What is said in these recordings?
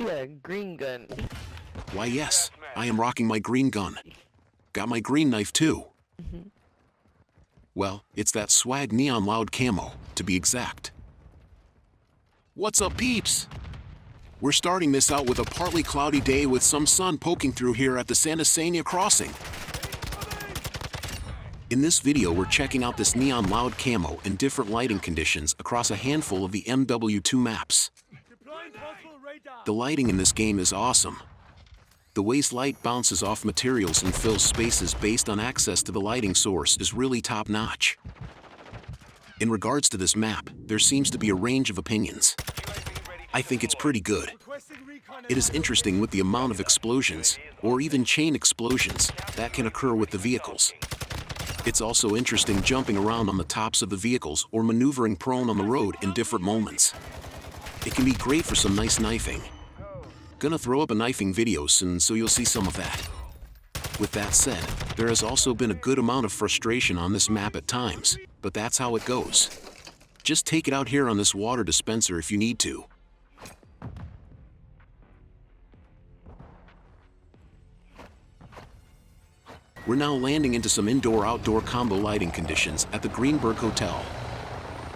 Yeah, green gun. Why yes, I am rocking my green gun. Got my green knife too. Well, it's that swag neon loud camo, to be exact. What's up, peeps? We're starting this out with a partly cloudy day with some sun poking through here at the Santa Sania crossing. In this video, we're checking out this neon loud camo in different lighting conditions across a handful of the MW2 maps. The lighting in this game is awesome. The ways light bounces off materials and fills spaces based on access to the lighting source is really top-notch. In regards to this map, there seems to be a range of opinions. I think it's pretty good. It is interesting with the amount of explosions, or even chain explosions, that can occur with the vehicles. It's also interesting jumping around on the tops of the vehicles or maneuvering prone on the road in different moments. It can be great for some nice knifing. Gonna throw up a knifing video soon, so you'll see some of that. With that said, there has also been a good amount of frustration on this map at times, but that's how it goes. Just take it out here on this water dispenser if you need to. We're now landing into some indoor-outdoor combo lighting conditions at the Greenberg Hotel.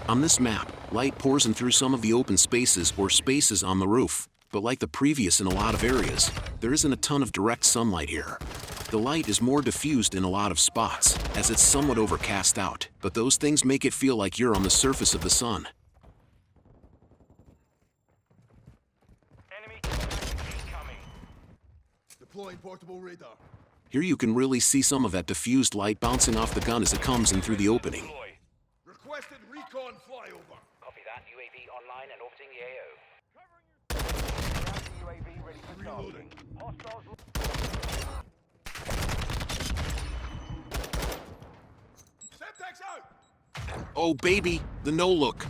On this map, light pours in through some of the open spaces or spaces on the roof, but like the previous in a lot of areas, there isn't a ton of direct sunlight here. The light is more diffused in a lot of spots, as it's somewhat overcast out, but those things make it feel like you're on the surface of the sun. Enemy incoming. Deploying portable radar. Here you can really see some of that diffused light bouncing off the gun as it comes in through the opening. Requested recon flyover. Copy that. UAV online and orbiting the AO. UAV ready for Reloading. Hostiles. Semtex out. Oh baby, the no-look.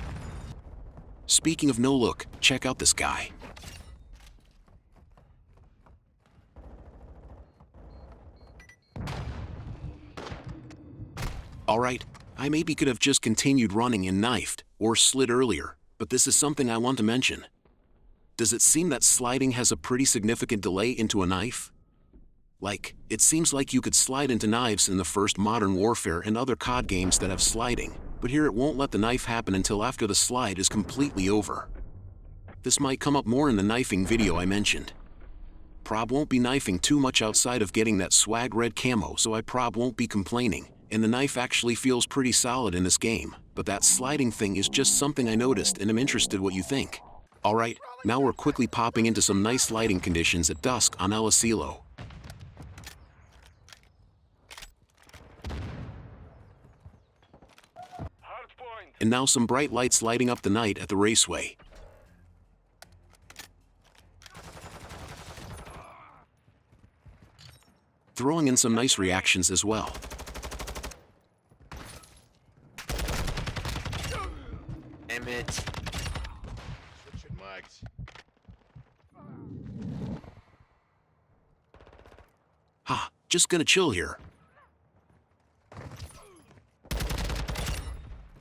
Speaking of no-look, check out this guy. Alright, I maybe could have just continued running and knifed, or slid earlier, but this is something I want to mention. Does it seem that sliding has a pretty significant delay into a knife? Like, it seems like you could slide into knives in the first Modern Warfare and other COD games that have sliding, but here it won't let the knife happen until after the slide is completely over. This might come up more in the knifing video I mentioned. Prob won't be knifing too much outside of getting that swag red camo, so I prob won't be complaining. And the knife actually feels pretty solid in this game, but that sliding thing is just something I noticed and I'm interested what you think. Alright, now we're quickly popping into some nice lighting conditions at dusk on El Asilo. And now some bright lights lighting up the night at the raceway. Throwing in some nice reactions as well. Switching mags. Ha, just gonna chill here.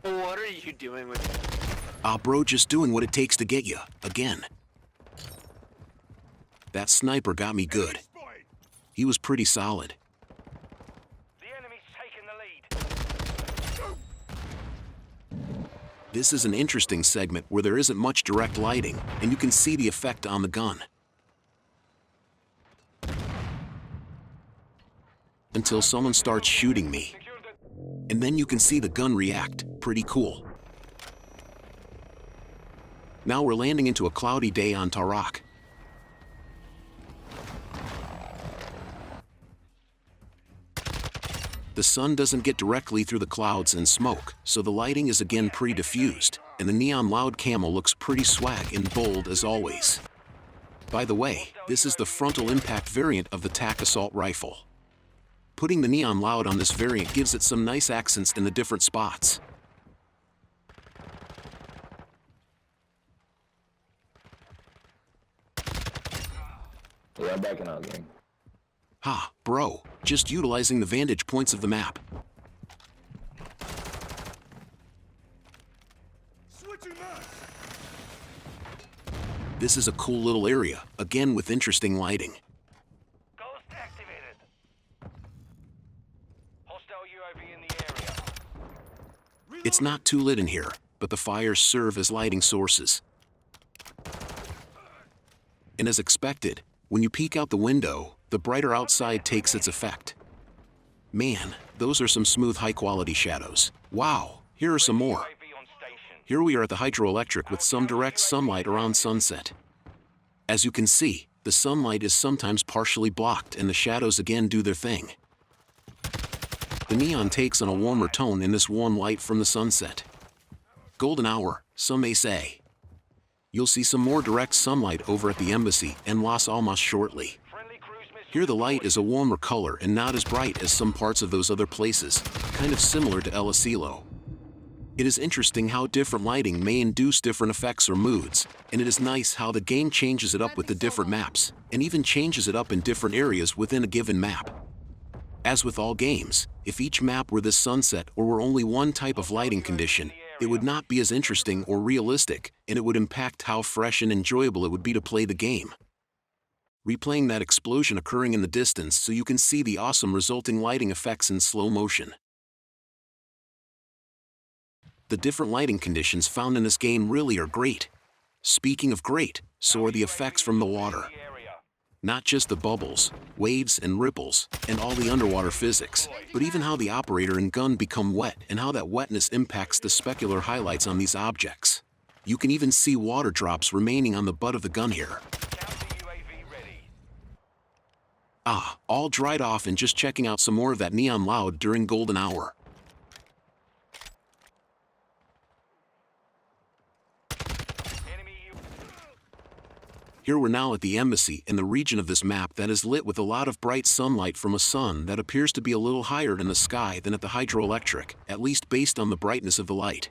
What are you doing with Bro, just doing what it takes to get you, again. That sniper got me good. He was pretty solid. The enemy's taken the lead. This is an interesting segment where there isn't much direct lighting, and you can see the effect on the gun. Until someone starts shooting me. And then you can see the gun react. Pretty cool. Now we're landing into a cloudy day on Tarak. The sun doesn't get directly through the clouds and smoke, so the lighting is again pretty diffused, and the neon loud camo looks pretty swag and bold as always. By the way, this is the frontal impact variant of the TAC assault rifle. Putting the neon loud on this variant gives it some nice accents in the different spots. Yeah, I'm back in our game. Ha, bro, just utilizing the vantage points of the map. Switching mags. This is a cool little area, again with interesting lighting. Ghost activated. Hostile UAV in the area. It's not too lit in here, but the fires serve as lighting sources. And as expected, when you peek out the window, the brighter outside takes its effect. Man, those are some smooth high-quality shadows. Wow, here are some more. UAV on station. Here we are at the hydroelectric with some direct sunlight around sunset. As you can see, the sunlight is sometimes partially blocked and the shadows again do their thing. The neon takes on a warmer tone in this warm light from the sunset. Golden hour, some may say. You'll see some more direct sunlight over at the embassy and Las Almas shortly. Friendly cruise missile. Here the light is a warmer color and not as bright as some parts of those other places, kind of similar to El Asilo. It is interesting how different lighting may induce different effects or moods, and it is nice how the game changes it up with the different maps, and even changes it up in different areas within a given map. As with all games, if each map were this sunset or were only one type of lighting condition, it would not be as interesting or realistic, and it would impact how fresh and enjoyable it would be to play the game. Replaying that explosion occurring in the distance so you can see the awesome resulting lighting effects in slow motion. The different lighting conditions found in this game really are great. Speaking of great, so are the effects from the water. Not just the bubbles, waves and ripples, and all the underwater physics, but even how the operator and gun become wet and how that wetness impacts the specular highlights on these objects. You can even see water drops remaining on the butt of the gun here. Ah, all dried off and just checking out some more of that neon loud during golden hour. Here we're now at the embassy in the region of this map that is lit with a lot of bright sunlight from a sun that appears to be a little higher in the sky than at the hydroelectric, at least based on the brightness of the light.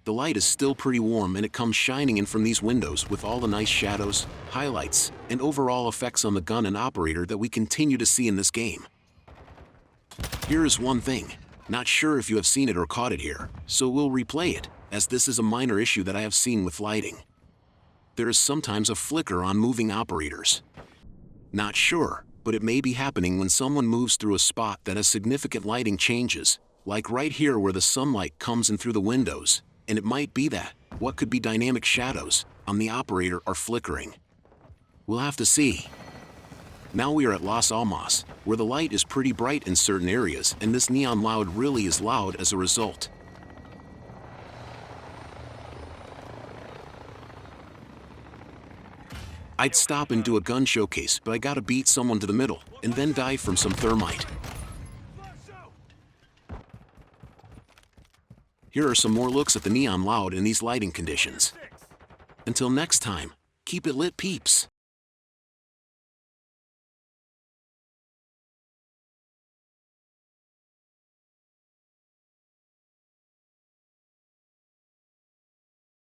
The light is still pretty warm and it comes shining in from these windows with all the nice shadows, highlights, and overall effects on the gun and operator that we continue to see in this game. Here is one thing, not sure if you have seen it or caught it here, so we'll replay it, as this is a minor issue that I have seen with lighting. There is sometimes a flicker on moving operators. Not sure, but it may be happening when someone moves through a spot that has significant lighting changes, like right here where the sunlight comes in through the windows, and it might be that what could be dynamic shadows on the operator are flickering. We'll have to see. Now we are at Las Almas, where the light is pretty bright in certain areas and this neon loud really is loud as a result. I'd stop and do a gun showcase, but I gotta beat someone to the middle, and then die from some thermite. Here are some more looks at the neon loud in these lighting conditions. Until next time, keep it lit, peeps.